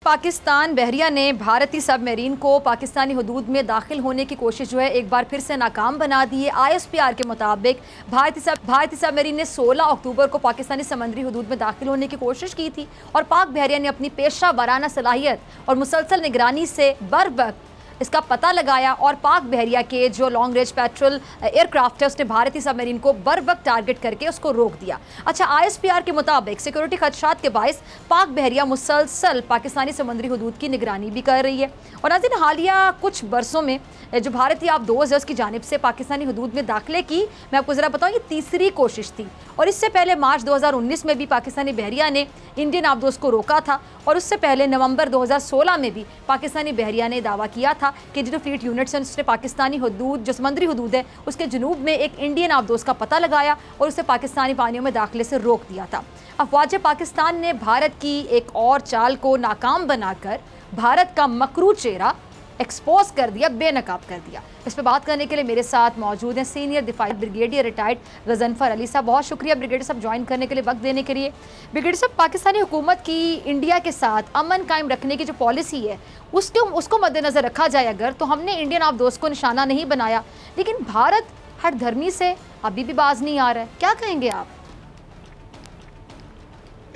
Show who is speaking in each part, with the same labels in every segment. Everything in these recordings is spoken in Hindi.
Speaker 1: पाकिस्तान बहरिया ने भारतीय सबमरीन को पाकिस्तानी हदूद में दाखिल होने की कोशिश जो है एक बार फिर से नाकाम बना दी है। ISPR के मुताबिक भारतीय सबमरीन ने 16 अक्टूबर को पाकिस्तानी समंदरी हदूद में दाखिल होने की कोशिश की थी और पाक बहरिया ने अपनी पेशा वाराना सलाहियत और मुसलसल निगरानी से बर वक्त इसका पता लगाया और पाक बहरिया के जो लॉन्ग रेंज पेट्रोल एयरक्राफ्ट है उसने भारतीय सबमरीन को बर वक्त टारगेट करके उसको रोक दिया। अच्छा, ISPR के मुताबिक सिक्योरिटी खदशात के बायस पाक बहरिया मुसलसल पाकिस्तानी समुद्री हदूद की निगरानी भी कर रही है। और नाज़रीन, हालिया कुछ बरसों में जो भारतीय आबदोज़ है उसकी जानिब से पाकिस्तानी हदूद में दाखिले की, मैं आपको ज़रा बताऊँ, ये तीसरी कोशिश थी। और इससे पहले मार्च 2019 में भी पाकिस्तानी बहरिया ने इंडियन आबदोज़ को रोका था और उससे पहले नवंबर 2016 में भी पाकिस्तानी बहरिया ने दावा किया था कि जो फ्लीट यूनिट्स हैं उसने पाकिस्तानी हदूद, जो समुद्री हदूद है उसके जनूब में एक इंडियन आबदोज़ का पता लगाया और उसे पाकिस्तानी पानियों में दाखिले से रोक दिया था। अफवाज पाकिस्तान ने भारत की एक और चाल को नाकाम बनाकर भारत का मकरू चेहरा एक्सपोज कर दिया, बेनकाब कर दिया। इस पर बात करने के लिए मेरे साथ मौजूद हैं senior defence brigadier retired Ghazanfar Ali sahab. बहुत शुक्रिया ब्रिगेडियर साहब ज्वाइन करने के लिए, वक्त देने के लिए। ब्रिगेडियर साहब, पाकिस्तानी हुकूमत की इंडिया के साथ अमन कायम रखने की जो पॉलिसी है उसको मद्देनज़र रखा जाए अगर, तो हमने इंडियन आबदोज़ को निशाना नहीं बनाया, लेकिन भारत हर धर्मी से अभी भी बाज नहीं आ रहा है। क्या कहेंगे आप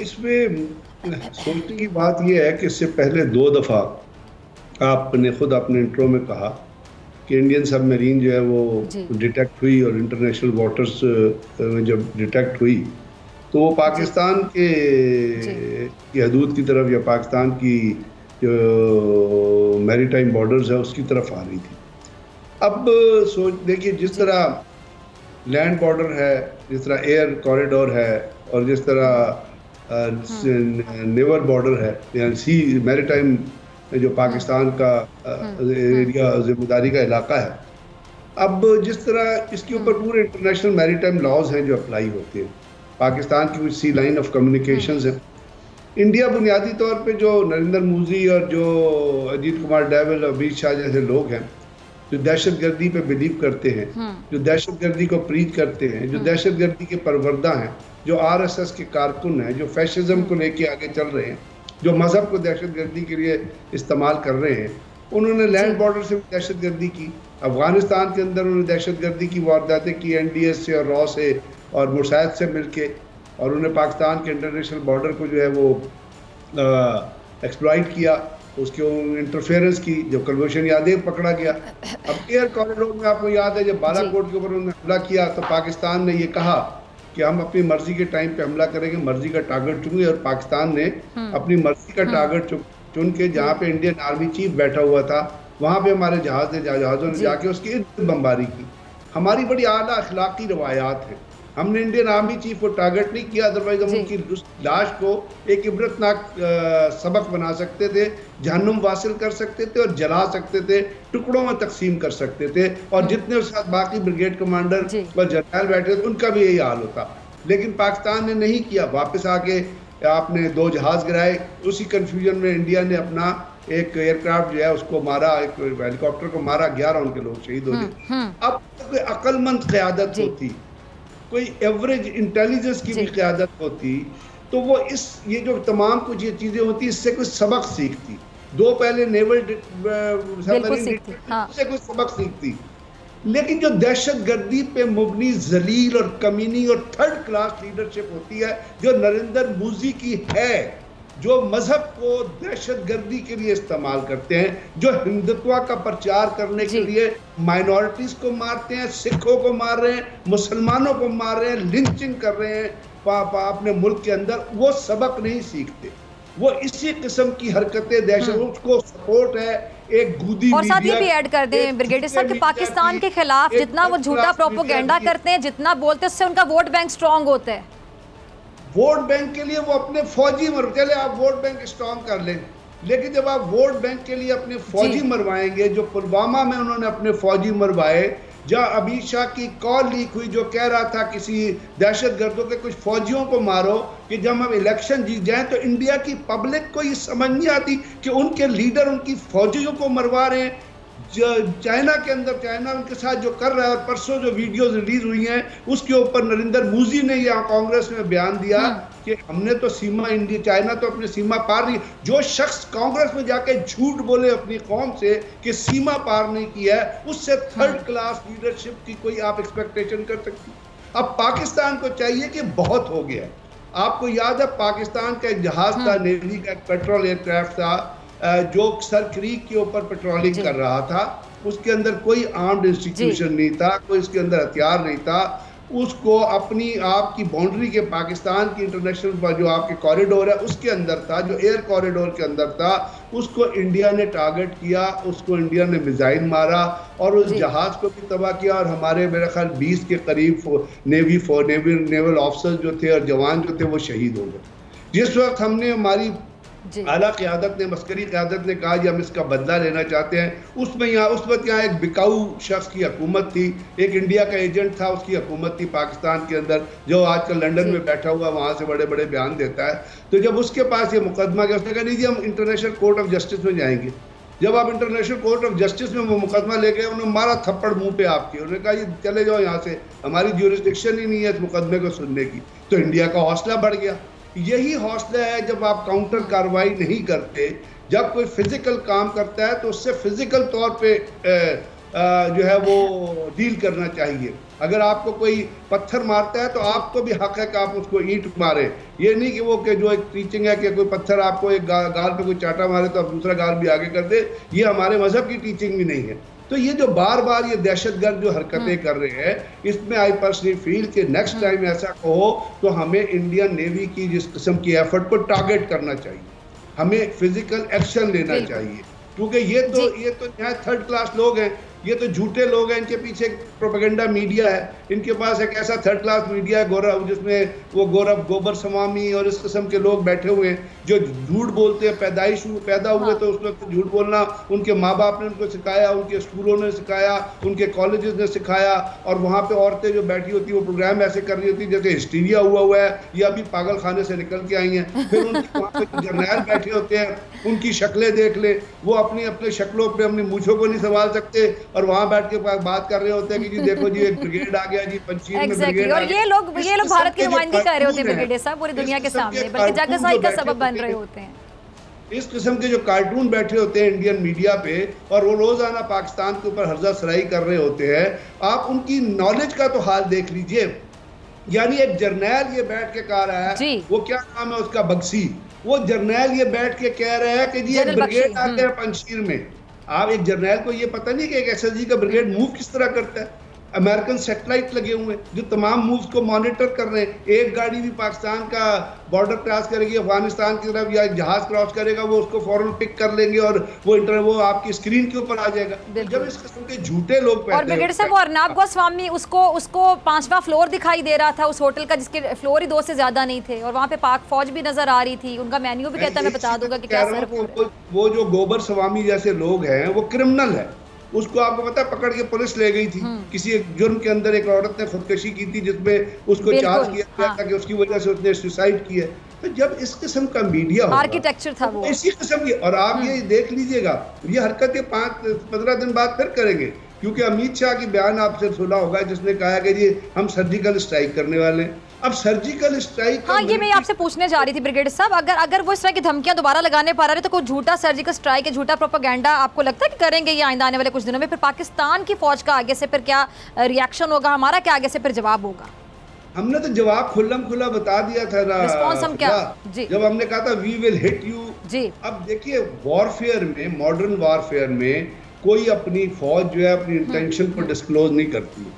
Speaker 2: इसमें? सोचने की बात यह है कि इससे पहले 2 दफ़ा आपने खुद अपने इंट्रो में कहा कि इंडियन सबमरीन जो है वो डिटेक्ट हुई और इंटरनेशनल वाटर्स में जब डिटेक्ट हुई तो वो पाकिस्तान के की हदूद की तरफ या पाकिस्तान की जो मैरीटाइम बॉर्डर्स है उसकी तरफ आ रही थी। अब सोच देखिए, जिस तरह लैंड बॉर्डर है, जिस तरह एयर कॉरिडोर है और जिस तरह नेवल बॉर्डर है या सी मैरीटाइम जो पाकिस्तान का एरिया जिम्मेदारी का इलाका है, अब जिस तरह इसके ऊपर पूरे इंटरनेशनल मैरीटाइम लॉज हैं जो अप्लाई होते हैं, पाकिस्तान की कुछ सी लाइन ऑफ कम्युनिकेशंस है। इंडिया बुनियादी तौर पे जो नरेंद्र मोदी और जो अजीत कुमार डोभाल, अमित शाह जैसे लोग हैं जो दहशतगर्दी पे बिलीव करते हैं, जो दहशतगर्दी को प्रीच करते हैं, जो दहशतगर्दी के परवरदा हैं, जो RSS के कारकुन हैं, जो फैशिज्म को लेके आगे चल रहे हैं, जो मजहब को दहशतगर्दी के लिए इस्तेमाल कर रहे हैं, उन्होंने लैंड बॉर्डर से दहशतगर्दी की। अफगानिस्तान के अंदर उन्होंने दहशतगर्दी की वारदातें की NDS से और रॉ से और मुसाइद से मिलके, और उन्होंने पाकिस्तान के इंटरनेशनल बॉर्डर को जो है वो एक्सप्लॉइट किया, उसके इंटरफेरेंस की, जो कलभूषण यादव पकड़ा गया। अब एयर कॉरिडोर में आपको याद है जब बालाकोट के ऊपर उन्होंने हमला किया तो पाकिस्तान ने ये कहा कि हम अपनी मर्जी के टाइम पे हमला करेंगे, मर्जी का टारगेट चुनेंगे, और पाकिस्तान ने अपनी मर्जी का टारगेट चुन के जहाँ पे इंडियन आर्मी चीफ बैठा हुआ था वहाँ पे हमारे जहाज़ों ने जाके उसकी बमबारी की। हमारी बड़ी आला अखलाकी रवायात है। हमने इंडियन आर्मी चीफ को टारगेट नहीं किया, अदरवाइज हम उनकी लाश को एक इबरतनाक सबक बना सकते थे, जहन्नुम वासिल कर सकते थे और जला सकते थे, टुकड़ों में तकसीम कर सकते थे, और जितने उसके साथ बाकी ब्रिगेड कमांडर और जनरल बैठे थे उनका भी यही हाल होता। लेकिन पाकिस्तान ने नहीं किया, वापस आके आपने 2 जहाज गिराए। उसी कंफ्यूजन में इंडिया ने अपना एक एयरक्राफ्ट जो है उसको मारा, एक हेलीकॉप्टर को मारा, 11 उनके लोग शहीद हो गए। अब कोई अक्लमंद क़यादत होती, कोई एवरेज इंटेलिजेंस की भी क़यादत होती, तो वो ये जो तमाम कुछ ये चीज़ें होती इससे कुछ सबक सीखती। 2 पहले नेवल से कुछ सबक सीखती। लेकिन जो दहशतगर्दी पे मुबनी जलील और कमीनी और थर्ड क्लास लीडरशिप होती है जो नरेंद्र मोदी की है, जो मजहब को दहशतगर्दी के लिए इस्तेमाल करते हैं, जो हिंदुत्व का प्रचार करने के लिए माइनॉरिटीज को मारते हैं, सिखों को मार रहे हैं, मुसलमानों को मार रहे हैं, लिंचिंग कर रहे हैं अपने मुल्क के अंदर, वो सबक नहीं सीखते। वो इसी किस्म की हरकतें दहशत को सपोर्ट है। एक गुदी
Speaker 1: और साथ ही भी ऐड कर दें ब्रिगेडियर साहब कि पाकिस्तान के खिलाफ जितना वो झूठा प्रोपोगेंडा करते हैं, जितना बोलते हैं, उससे उनका वोट बैंक स्ट्रांग होता है।
Speaker 2: वोट बैंक के लिए वो अपने फौजी चले आप वोट बैंक स्ट्रांग कर लें, लेकिन जब आप वोट बैंक के लिए अपने फौजी मरवाएंगे, जो पुलवामा में उन्होंने अपने फौजी मरवाए, जहाँ अमित शाह की कॉल लीक हुई जो कह रहा था किसी दहशतगर्दों के कुछ फौजियों को मारो कि जब हम इलेक्शन जीत जाएं, तो इंडिया की पब्लिक को ये समझ नहीं आती कि उनके लीडर उनकी फौजियों को मरवा रहे हैं। चाइना के अंदर, चाइना उनके साथ जो कर रहा है, और परसों जो वीडियोस रिलीज हुई हैं उसके ऊपर नरेंद्र मोदी ने यहाँ कांग्रेस में बयान दिया कि हमने तो सीमा, इंडिया चाइना तो अपनी सीमा पार नहीं। जो शख्स कांग्रेस में जाके झूठ बोले अपनी कौम से कि सीमा पार नहीं किया है, उससे थर्ड क्लास लीडरशिप की कोई आप एक्सपेक्टेशन कर सकती? अब पाकिस्तान को चाहिए कि बहुत हो गया। आपको याद है पाकिस्तान का एक जहाज था, नेवी का एक पेट्रोल एयरक्राफ्ट था, जो सर क्रीक के ऊपर पेट्रोलिंग कर रहा था। उसके अंदर कोई आर्म्ड इंस्टीट्यूशन नहीं था, कोई इसके अंदर हथियार नहीं था। उसको अपनी आपकी बाउंड्री के, पाकिस्तान की इंटरनेशनल जो आपके कॉरिडोर है उसके अंदर था, जो एयर कॉरिडोर के अंदर था, उसको इंडिया ने टारगेट किया, उसको इंडिया ने मिसाइल मारा और उस जहाज को भी तबाह किया। और हमारे मेरे ख्याल 20 के करीब नेवल ऑफिसर्स जो थे और जवान जो थे वो शहीद हो गए। जिस वक्त हमने, हमारी आला क़यादत ने, मस्करी क़यादत ने कहा कि हम इसका बदला लेना चाहते हैं, उसमें यहाँ उस वक्त यहाँ एक बिकाऊ शख्स की हुकूमत थी, एक इंडिया का एजेंट था, उसकी हुकूमत थी पाकिस्तान के अंदर, जो आजकल लंदन में बैठा हुआ वहाँ से बड़े बड़े बयान देता है। तो जब उसके पास ये मुकदमा गया, उसने कहा नहीं जी हम इंटरनेशनल कोर्ट ऑफ जस्टिस में जाएंगे। जब आप इंटरनेशनल कोर्ट ऑफ जस्टिस में वो मुकदमा ले गए, उन्होंने मारा थप्पड़ मुंह पे आपके, उन्होंने कहा ये चले जाओ यहाँ से, हमारी ज्यूरिसडिक्शन ही नहीं है इस मुकदमे को सुनने की। तो इंडिया का हौसला बढ़ गया। यही हौसला है जब आप काउंटर कार्रवाई नहीं करते, जब कोई फिजिकल काम करता है तो उससे फिजिकल तौर पे जो है वो डील करना चाहिए। अगर आपको कोई पत्थर मारता है तो आपको भी हक है कि आप उसको ईंट मारे। ये नहीं कि वो कि जो एक टीचिंग है कि कोई पत्थर आपको एक गाल पे कोई चाटा मारे तो आप दूसरा गाल भी आगे कर दे, ये हमारे मजहब की टीचिंग भी नहीं है। तो ये जो बार बार ये दहशतगर्द जो हरकतें कर रहे हैं, इसमें आई पर्सनली फील कि नेक्स्ट टाइम ऐसा कहो तो हमें इंडियन नेवी की जिस किस्म की एफर्ट को टारगेट करना चाहिए, हमें फिजिकल एक्शन लेना चाहिए। क्योंकि ये तो यहाँ थर्ड क्लास लोग हैं, ये तो झूठे लोग हैं, इनके पीछे प्रोपेगेंडा मीडिया है, इनके पास एक ऐसा थर्ड क्लास मीडिया है गौरव, जिसमें वो गौरव गोबर समामी और इस किस्म के लोग बैठे हुए हैं जो झूठ बोलते हैं। पैदा हुए तो उस वक्त झूठ बोलना उनके माँ बाप ने उनको सिखाया, उनके स्कूलों ने सिखाया, उनके कॉलेजेस ने सिखाया, और वहाँ पे औरतें जो बैठी होती वो प्रोग्राम ऐसे कर रही होती जैसे हिस्टीरिया हुआ है या अभी पागल खाने से निकल के आई हैं। फिर उनके वहाँ पे जर्नैल बैठे होते हैं, उनकी शक्लें देख ले, वो अपनी शक्लों पर अपनी मूछों को नहीं संभाल सकते और वहां बैठ के बात कर रहे होते हैं कि जी देखो जी एक ब्रिगेड आ गया जी, पंचीर में ब्रिगेड
Speaker 1: और ये लोग भारत की नुमाइंदगी कर रहे होते हैं ब्रिगेडियर साहब पूरी दुनिया के सामने, बल्कि जागसाई का सबब बन रहे होते हैं।
Speaker 2: इस किस्म के जो कार्टून बैठे होते हैं इंडियन मीडिया पे और वो रोजाना पाकिस्तान के ऊपर हर्जा सराई कर रहे होते हैं, आप उनकी नॉलेज का तो हाल देख लीजिए। यानी एक जर्नैल ये बैठ के कह रहा है, वो क्या नाम है उसका, बख्शी, वो जर्नैल ये बैठ के कह रहा है कि जी एक ब्रिगेड आ गया पंचशीर में। आप एक जर्नैल को ये पता नहीं कि एक एसएसजी का ब्रिगेड मूव किस तरह करता है। अमेरिकन सैटेलाइट लगे हुए हैं जो तमाम मूव्स को मॉनिटर कर रहे हैं। एक गाड़ी भी पाकिस्तान का बॉर्डर क्रॉस करेगी अफगानिस्तान की तरफ या जहाज क्रॉस करेगा, वो उसको फौरन पिक कर लेंगे और वो आपकी स्क्रीन के ऊपर आ जाएगा। जब इस किस्म के झूठे लोग
Speaker 1: और ब्रिगेडियर साहब अर्नाब गोस्वामी उसको 5वां फ्लोर दिखाई दे रहा था उस होटल का, जिसके फ्लोर ही 2 से ज्यादा नहीं थे, और वहाँ पे पाक फौज भी नजर आ रही थी, उनका मेन्यू भी कहता मैं बता दूंगा कि क्या सर।
Speaker 2: वो जो गोबर स्वामी जैसे लोग हैं वो क्रिमिनल है, उसको आपको पता है पकड़ के पुलिस ले गई थी। किसी एक जुर्म के अंदर एक औरत ने खुदकशी की थी जिसमें उसको चार्ज किया गया था कि उसकी वजह से उसने सुसाइड किया। तो जब इस किस्म का मीडिया
Speaker 1: आर्किटेक्चर था वो
Speaker 2: इसी किस्म की, और आप ये देख लीजिएगा ये हरकतें 5-15 दिन बाद फिर करेंगे, क्योंकि अमित शाह की बयान आपसे सुना होगा जिसने कहा कि जी हम सर्जिकल स्ट्राइक करने वाले हैं। अब सर्जिकल स्ट्राइक,
Speaker 1: हाँ ये मैं आपसे पूछने जा रही थी ब्रिगेडियर साहब, अगर वो इस तरह की धमकियां दोबारा लगाने पा रहे तो कोई झूठा सर्जिकल स्ट्राइक है, झूठा प्रोपेगेंडा आपको लगता है कि करेंगे ये आइंदा आने वाले कुछ दिनों में? फिर पाकिस्तान की फौज का आगे से फिर क्या रिएक्शन होगा, हमारा क्या आगे से फिर जवाब होगा?
Speaker 2: हमने तो जवाब खुल्लम खुला बता दिया था ना,
Speaker 1: रिस्पॉन्स हम क्या जी,
Speaker 2: जब हमने कहा था वी विल हिट यू जी। अब देखिए वॉरफेयर में, मॉडर्न वॉरफेयर में कोई अपनी फौज जो है अपनी इंटेंशन को डिस्क्लोज नहीं करती।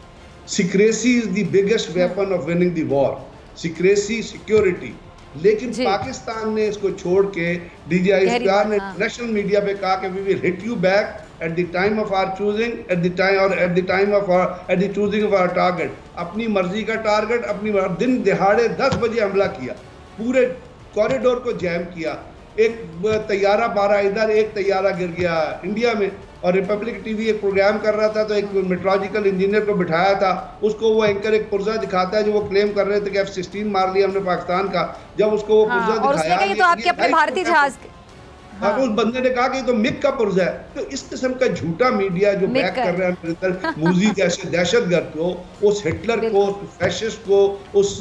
Speaker 2: Secrecy is the biggest weapon of winning the war, secrecy, security. लेकिन पाकिस्तान ने इसको छोड़ के DGISPR ने नेशनल मीडिया पे कहा कि we will hit you back at the time of our choosing, at the choosing of our target। अपनी मर्जी का टारगेट, अपनी दिन दिहाड़े 10 बजे हमला किया, पूरे कॉरिडोर को जैम किया। एक तैयारा 12 इधर, एक तैयारा गिर गया इंडिया में, और रिपब्लिक टीवी एक प्रोग्राम कर रहा था तो एक मेट्रोलॉजिकल इंजीनियर को बिठाया था, उसको वो एंकर एक पुर्जा दिखाता है जो वो क्लेम कर रहे थे कि F-16 मार लिया हमने पाकिस्तान का। जब उसको वो पुर्जा दिखाया,
Speaker 1: तो आपके अपने भारतीय जहाज
Speaker 2: हाँ। उस बंदे ने कहा कि तो मिक का पुर्जा है। तो इस किस्म का झूठा मीडिया जो बैक कर रहा है नरेंद्र मोदी जैसे दहशतगर्द को, उस हिटलर को, उस फैशिस्ट को, उस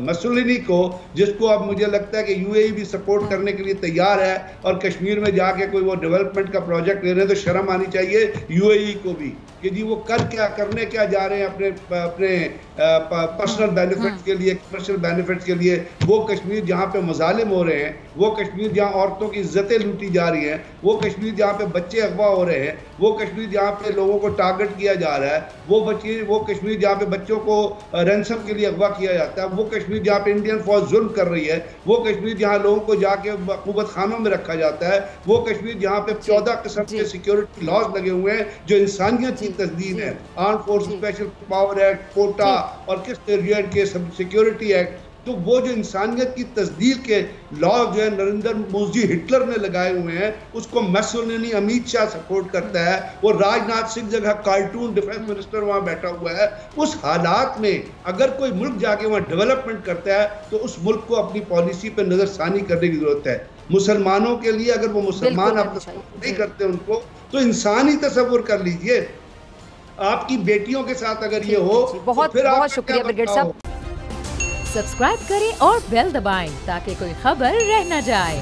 Speaker 2: मसोलिनी को, जिसको अब मुझे लगता है कि यूएई भी सपोर्ट करने के लिए तैयार है, और कश्मीर में जाके कोई वो डेवलपमेंट का प्रोजेक्ट ले रहे हैं, तो शर्म आनी चाहिए यूएई को भी कि जी वो करने क्या जा रहे हैं अपने पर्सनल बेनिफिट्स के लिए, कमर्शियल बेनिफिट्स के लिए। वो कश्मीर जहाँ पे मजालिम हो रहे हैं, वो कश्मीर जहाँ औरतों की इज्जतें लूटी जा रही हैं, वो कश्मीर जहाँ पे बच्चे अगवा हो रहे हैं, वो कश्मीर जहाँ पे लोगों को टारगेट किया जा रहा है, वो कश्मीर जहाँ पे बच्चों को रैंसम के लिए अगवा किया जाता है, वो कश्मीर जहाँ पे इंडियन फौज जुल्म कर रही है, वो कश्मीर जहाँ लोगों को जाके हुकूमत खानों में रखा जाता है, वो कश्मीर जहाँ पे 14 किस्म के सिक्योरिटी लॉज लगे हुए हैं जो इंसानियत की तस्दीन है, arm force special power act, कोटा और किस के सिक्योरिटी एक्ट। तो वो जो इंसानियत की तस्दीक के लॉ जो है नरेंद्र मोदी हिटलर ने लगाए हुए हैं, उसको मैसोलिनी अमित शाह सपोर्ट करता है। वो राजनाथ सिंह जगह कार्टून डिफेंस मिनिस्टर वहां बैठा हुआ है। उस हालात में अगर कोई मुल्क जाके वहां डेवलपमेंट करता है तो उस मुल्क को अपनी पॉलिसी पर नजरसानी करने की जरूरत है। मुसलमानों के लिए अगर वो मुसलमान आप नहीं करते उनको, तो इंसान ही तस्वुर कर लीजिए। आपकी बेटियों के साथ अगर ये हो
Speaker 1: बहुत
Speaker 2: तो फिर
Speaker 1: बहुत शुक्रिया ब्रिगेड साहब।
Speaker 3: सब्सक्राइब करें और बेल दबाएं ताकि कोई खबर रह न जाए।